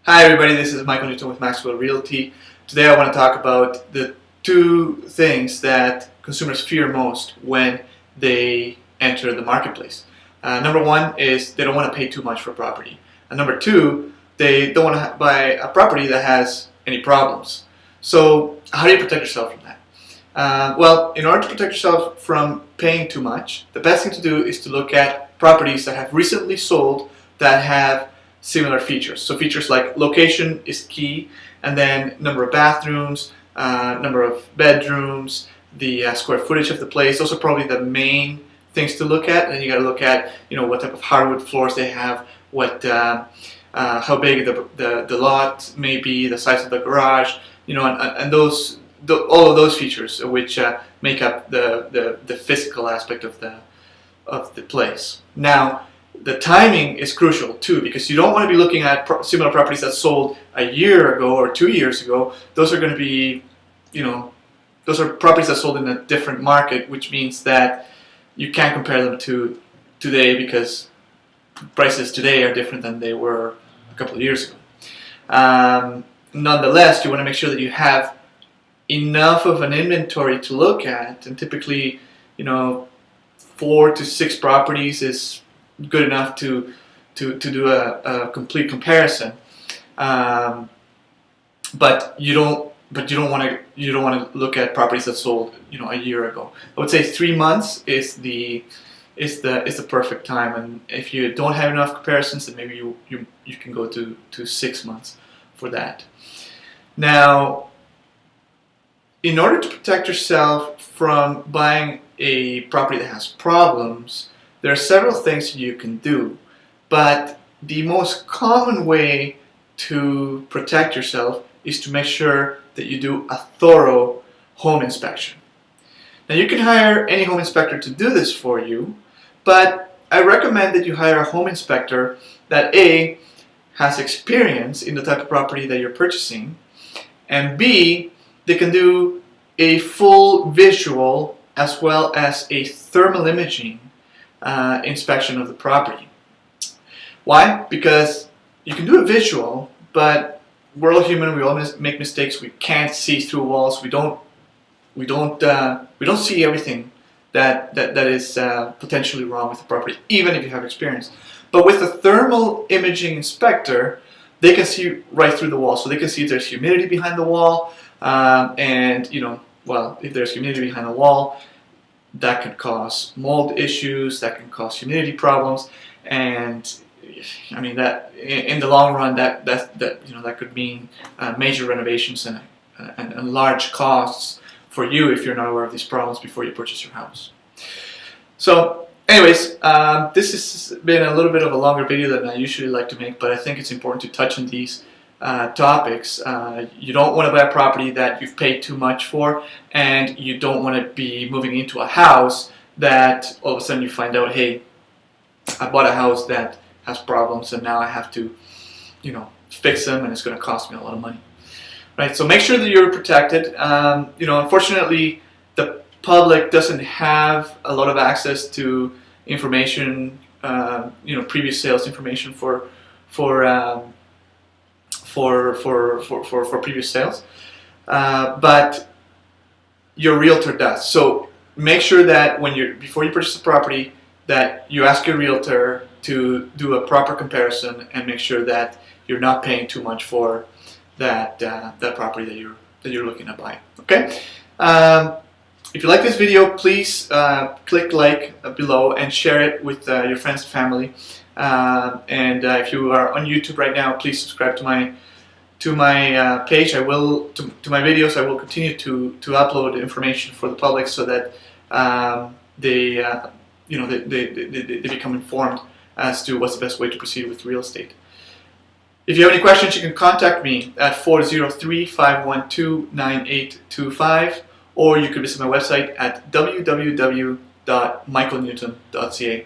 Hi everybody, this is Michael Newton with Maxwell Realty. Today I want to talk about the two things that consumers fear most when they enter the marketplace. Number one is they don't want to pay too much for a property. And number two, they don't want to buy a property that has any problems. So how do you protect yourself from that? Well, in order to protect yourself from paying too much, the best thing to do is to look at properties that have recently sold that have similar features. So features like location is key, and then number of bathrooms, number of bedrooms, the square footage of the place. Those are probably the main things to look at. And then you got to look at, what type of hardwood floors they have, what, how big the lot may be, the size of the garage, and those. All of those features which make up the physical aspect of the place. Now, the timing is crucial too, because you don't want to be looking at similar properties that sold a year ago or 2 years ago. Those are going to be, those are properties that sold in a different market, which means that you can't compare them to today because prices today are different than they were a couple of years ago. Nonetheless, you want to make sure that you have enough of an inventory to look at, and typically, 4 to 6 properties is good enough to do a complete comparison. But you don't want to look at properties that sold a year ago. I would say 3 months is the perfect time, and if you don't have enough comparisons, then maybe you can go to 6 months for that. Now, in order to protect yourself from buying a property that has problems, there are several things you can do, but the most common way to protect yourself is to make sure that you do a thorough home inspection. Now, you can hire any home inspector to do this for you, but I recommend that you hire a home inspector that A, has experience in the type of property that you're purchasing, and B, they can do a full visual as well as a thermal imaging inspection of the property. Why? Because you can do a visual, but we're all human. We all make mistakes. We can't see through walls. We don't see everything that is potentially wrong with the property, even if you have experience. But with a thermal imaging inspector, they can see right through the wall. So they can see if there's humidity behind the wall, and if there's humidity behind the wall, that could cause mold issues, that can cause humidity problems, and I mean that in the long run, that could mean major renovations and large costs for you if you're not aware of these problems before you purchase your house. So, anyways, this has been a little bit of a longer video than I usually like to make, but I think it's important to touch on these topics. You don't want to buy a property that you've paid too much for, and you don't want to be moving into a house that all of a sudden you find out, hey, I bought a house that has problems and now I have to fix them, and it's going to cost me a lot of money. Right? So make sure that you're protected. Unfortunately, the public doesn't have a lot of access to information, previous sales information for previous sales, but your realtor does. So make sure that before you purchase a property, that you ask your realtor to do a proper comparison and make sure that you're not paying too much for that property that you're looking to buy. Okay. If you like this video, please click like below and share it with your friends and family. And if you are on YouTube right now, please subscribe to my page. To my videos. I will continue to upload information for the public so that they become informed as to what's the best way to proceed with real estate. If you have any questions, you can contact me at 403-512-9825, or you can visit my website at www.michaelnewton.ca.